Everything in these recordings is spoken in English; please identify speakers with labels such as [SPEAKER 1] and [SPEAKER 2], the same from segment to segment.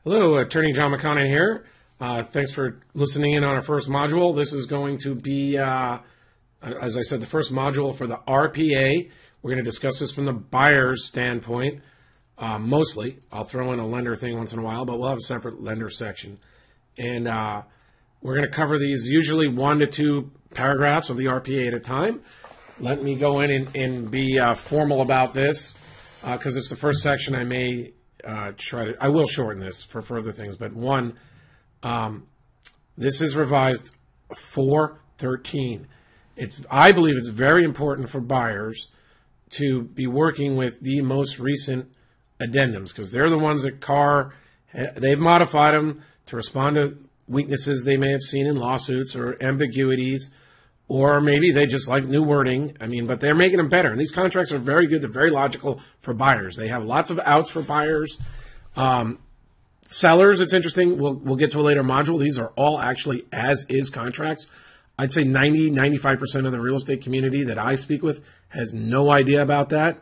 [SPEAKER 1] Hello, Attorney John McConnin here. Thanks for listening in on our first module. This is going to be, as I said, the first module for the RPA. We're going to discuss this from the buyer's standpoint, mostly. I'll throw in a lender thing once in a while, but we'll have a separate lender section. And we're going to cover these usually 1 to 2 paragraphs of the RPA at a time. Let me go in and be formal about this because it's the first section. I may I will shorten this for further things, but this is revised 4.13. I believe it's very important for buyers to be working with the most recent addendums because they're the ones that they've modified them to respond to weaknesses they may have seen in lawsuits or ambiguities, or maybe they just like new wording. But they're making them better. And these contracts are very good. They're very logical for buyers. They have lots of outs for buyers. Sellers, it's interesting. We'll get to a later module. These are all actually as-is contracts. I'd say 95% of the real estate community that I speak with has no idea about that.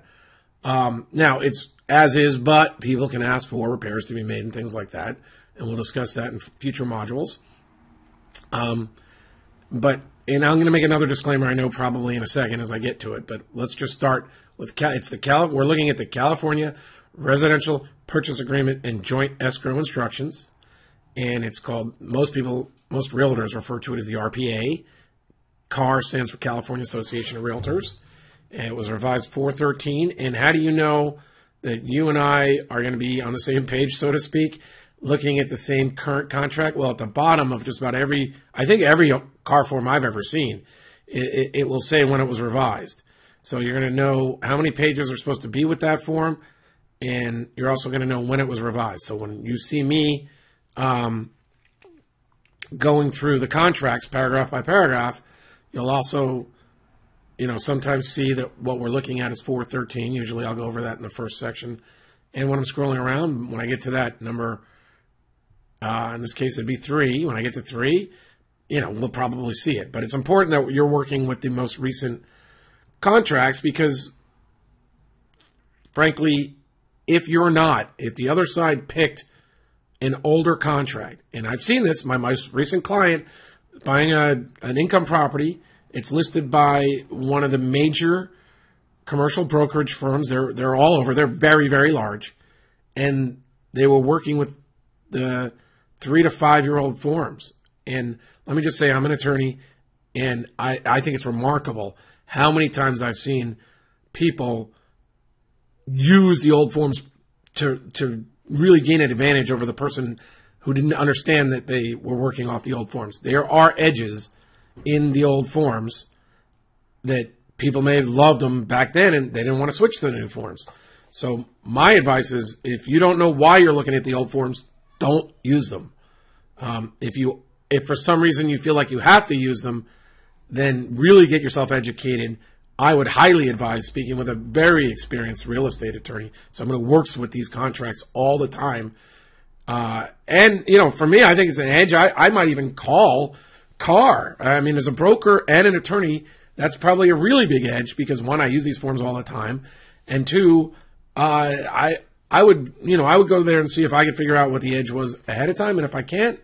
[SPEAKER 1] Now, it's as-is, but people can ask for repairs to be made and things like that. And we'll discuss that in future modules. And I'm going to make another disclaimer, I know, probably in a second as I get to it. But let's just start with we're looking at the California Residential Purchase Agreement and Joint Escrow Instructions. And it's called, most realtors refer to it as the RPA. CAR stands for California Association of Realtors. And it was revised 4.13. And how do you know that you and I are going to be on the same page, so to speak, looking at the same current contract? Well, at the bottom of just about every CAR form I've ever seen, it will say when it was revised. So you're going to know how many pages are supposed to be with that form, and you're also going to know when it was revised. So when you see me going through the contracts paragraph by paragraph, you'll also, sometimes see that what we're looking at is 4.13. Usually I'll go over that in the first section. And when I'm scrolling around, when I get to that number, in this case, it'd be 3. When I get to 3, we'll probably see it. But it's important that you're working with the most recent contracts because, frankly, if the other side picked an older contract, and I've seen this, my most recent client buying an income property, it's listed by one of the major commercial brokerage firms. They're all over. They're very, very large. And they were working with the 3 to 5-year-old forms. And let me just say, I'm an attorney, and I think it's remarkable how many times I've seen people use the old forms to really gain an advantage over the person who didn't understand that they were working off the old forms. There are edges in the old forms that people may have loved them back then, and they didn't want to switch to the new forms. So my advice is, if you don't know why you're looking at the old forms, don't use them. If for some reason you feel like you have to use them, then really get yourself educated. I would highly advise speaking with a very experienced real estate attorney, someone who works with these contracts all the time. And for me, I think it's an edge. I might even call CAR. As a broker and an attorney, that's probably a really big edge because, 1, I use these forms all the time, and 2, I would go there and see if I could figure out what the edge was ahead of time. And if I can't,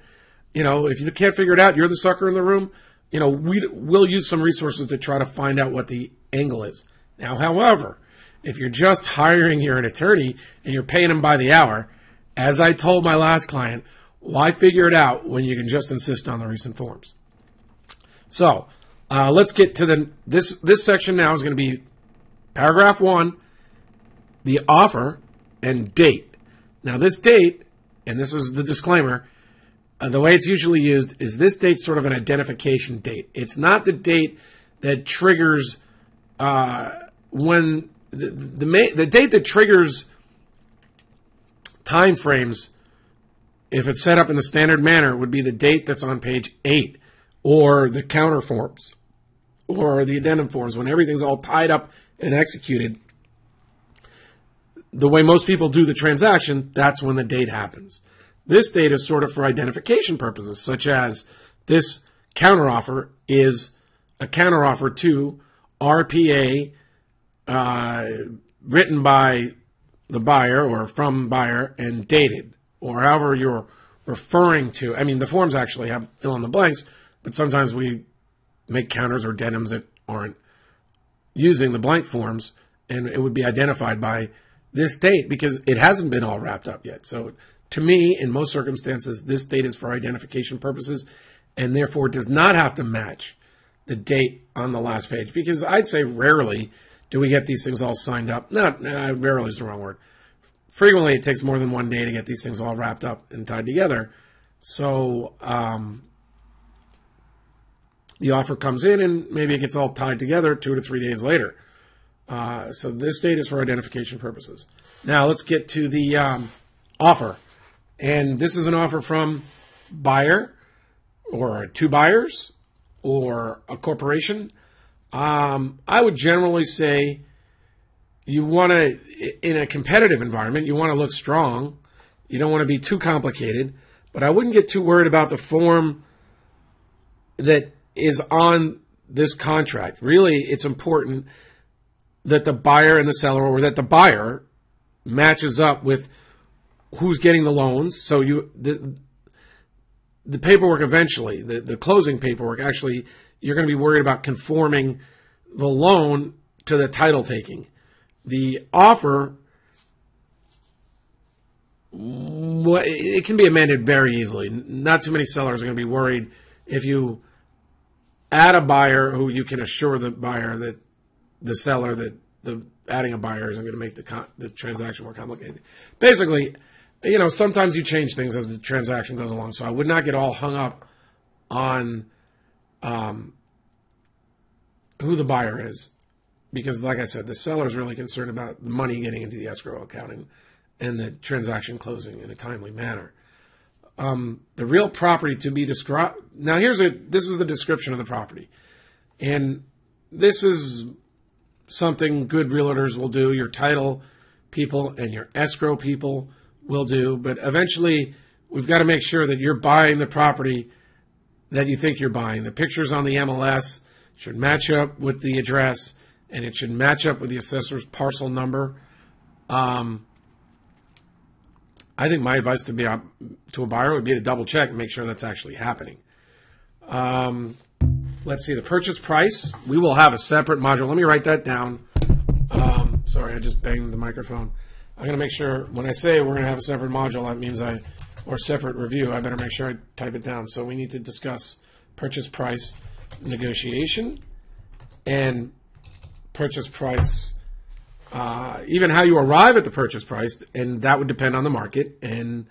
[SPEAKER 1] if you can't figure it out, you're the sucker in the room. We'll use some resources to try to find out what the angle is. Now, however, if you're just hiring an attorney and you're paying him by the hour, as I told my last client, why figure it out when you can just insist on the recent forms? So let's get to this section now is going to be paragraph 1, the offer and date. Now, this date, and this is the disclaimer, the way it's usually used is this date's sort of an identification date. It's not the date that triggers when the date that triggers time frames. If it's set up in the standard manner, would be the date that's on page 8, or the counter forms, or the addendum forms, when everything's all tied up and executed. The way most people do the transaction, that's when the date happens. This date is sort of for identification purposes, such as this counteroffer is a counteroffer to RPA written by the buyer or from buyer and dated. or however you're referring to. I mean, the forms actually have fill in the blanks, but sometimes we make counters or addendums that aren't using the blank forms, and it would be identified by this date because it hasn't been all wrapped up yet. So to me, in most circumstances, this date is for identification purposes and therefore does not have to match the date on the last page, because I'd say rarely do we get these things all signed up. Rarely is the wrong word. Frequently, it takes more than one day to get these things all wrapped up and tied together. So the offer comes in and maybe it gets all tied together 2 to 3 days later. So this date is for identification purposes. Now let's get to the offer. And this is an offer from buyer or two buyers or a corporation. I would generally say you want to, in a competitive environment, you want to look strong. You don't want to be too complicated. But I wouldn't get too worried about the form that is on this contract. Really, it's important that the buyer and the seller, or that the buyer matches up with who's getting the loans. So the paperwork eventually, the closing paperwork, actually, you're going to be worried about conforming the loan to the title taking. The offer, it can be amended very easily. Not too many sellers are going to be worried if you add a buyer who you can assure the buyer that the seller that adding a buyer isn't going to make the transaction more complicated. Basically, sometimes you change things as the transaction goes along. So I would not get all hung up on who the buyer is, because, like I said, the seller is really concerned about the money getting into the escrow account and the transaction closing in a timely manner. The real property to be described. Now, this is the description of the property, and this is something good realtors will do. Your title people and your escrow people will do, but eventually we've got to make sure that you're buying the property that you think you're buying. The pictures on the MLS should match up with the address, and it should match up with the assessor's parcel number. I think my advice to a buyer would be to double check and make sure that's actually happening. Let's see, the purchase price. We will have a separate module. Let me write that down. Sorry, I just banged the microphone. I'm going to make sure when I say we're going to have a separate module, that means or separate review, I better make sure I type it down. So we need to discuss purchase price negotiation and purchase price, even how you arrive at the purchase price, and that would depend on the market and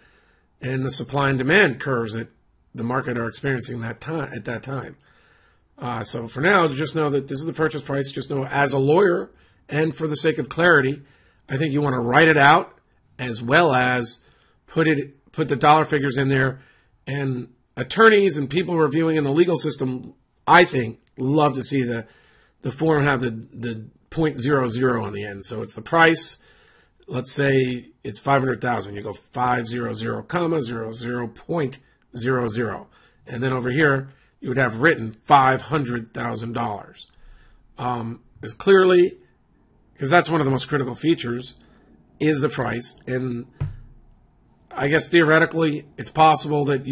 [SPEAKER 1] the supply and demand curves that the market are experiencing at that time. So for now, just know that this is the purchase price. Just know, as a lawyer, and for the sake of clarity, I think you want to write it out as well as put the dollar figures in there. And attorneys and people reviewing in the legal system, I think, love to see the form have the .00 on the end. So it's the price. Let's say it's $500,000. You go 500, comma 00.00, and then over here you would have written $500,000. As clearly, because that's one of the most critical features, is the price. And I guess theoretically, it's possible that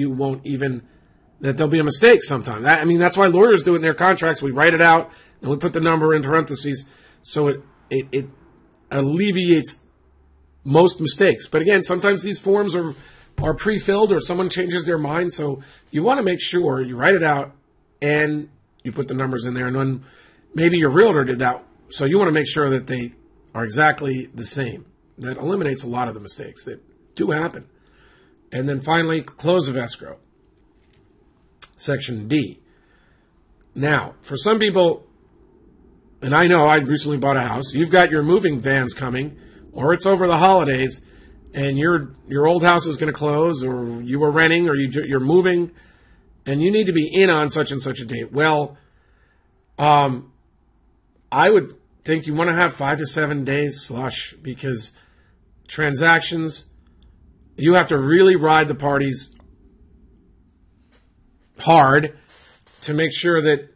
[SPEAKER 1] that there'll be a mistake sometime. That's why lawyers do it in their contracts. We write it out and we put the number in parentheses, so it alleviates most mistakes. But again, sometimes these forms are pre-filled or someone changes their mind. So you want to make sure you write it out and you put the numbers in there. And then maybe your realtor did that. So you want to make sure that they are exactly the same. That eliminates a lot of the mistakes that do happen. And then finally, close of escrow. Section D. Now, for some people, and I know I recently bought a house, you've got your moving vans coming, or it's over the holidays, and your old house is going to close, or you were renting, or you're moving, and you need to be in on such and such a date. Well, I would think you want to have 5 to 7 days slush, because transactions, you have to really ride the parties hard to make sure that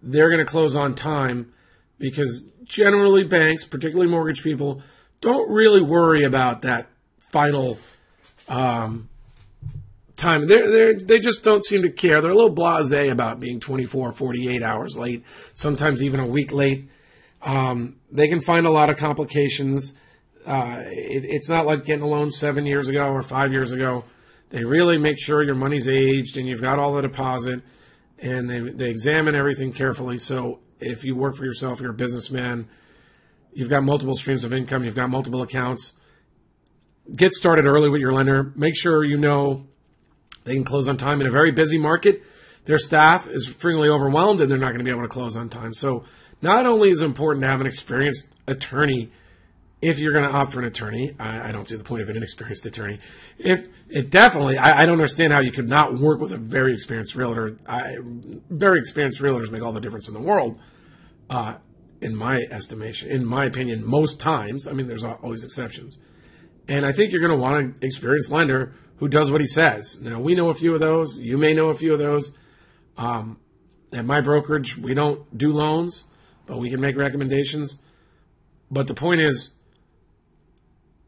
[SPEAKER 1] they're going to close on time, because generally banks, particularly mortgage people, don't really worry about that final time. They just don't seem to care. They're a little blasé about being 24, 48 hours late, sometimes even a week late. They can find a lot of complications. It's not like getting a loan 7 years ago or 5 years ago. They really make sure your money's aged and you've got all the deposit, and they examine everything carefully. So if you work for yourself, you're a businessman, you've got multiple streams of income, you've got multiple accounts, get started early with your lender. Make sure you know they can close on time. In a very busy market, their staff is frequently overwhelmed and they're not going to be able to close on time. So not only is it important to have an experienced attorney, if you're going to opt for an attorney, I don't see the point of an inexperienced attorney. If it definitely, I don't understand how you could not work with a very experienced realtor. Very experienced realtors make all the difference in the world, in my estimation, in my opinion, most times. I mean, there's always exceptions. And I think you're going to want an experienced lender who does what he says. Now, we know a few of those. You may know a few of those. At my brokerage, we don't do loans, but we can make recommendations. But the point is,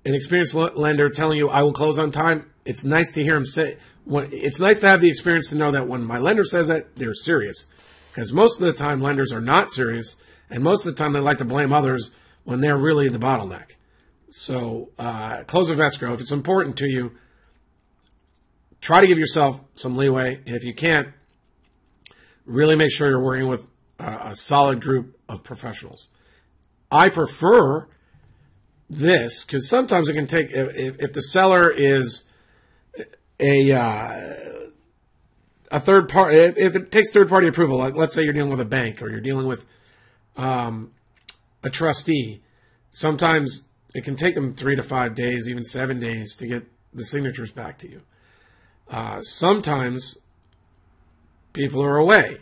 [SPEAKER 1] an experienced lender telling you, I will close on time, it's nice to hear him say, it's nice to have the experience to know that when my lender says that, they're serious. Because most of the time, lenders are not serious, and most of the time, they like to blame others when they're really the bottleneck. So, close of escrow, if it's important to you, try to give yourself some leeway. And if you can't, really make sure you're working with a solid group of professionals. I prefer this because sometimes it can take, if the seller is a third party, if it takes third party approval, like let's say you're dealing with a bank or you're dealing with a trustee, sometimes it can take them 3 to 5 days, even 7 days to get the signatures back to you. Sometimes people are away.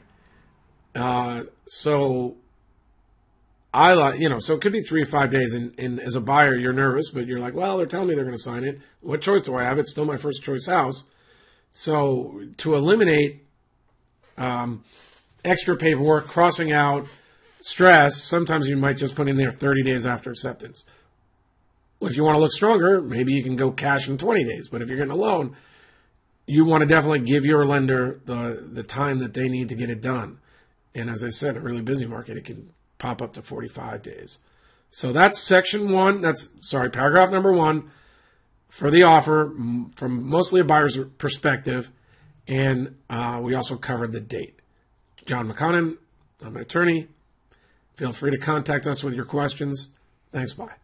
[SPEAKER 1] So I like, so it could be 3 or 5 days, and as a buyer, you're nervous, but you're like, well, they're telling me they're going to sign it. What choice do I have? It's still my first choice house. So to eliminate extra paperwork, crossing out, stress, sometimes you might just put in there 30 days after acceptance. If you want to look stronger, maybe you can go cash in 20 days. But if you're getting a loan, you want to definitely give your lender the time that they need to get it done. And as I said, a really busy market, it can pop up to 45 days. So that's section 1. Paragraph number 1 for the offer from mostly a buyer's perspective. And we also covered the date. John McConnin, I'm an attorney. Feel free to contact us with your questions. Thanks, bye.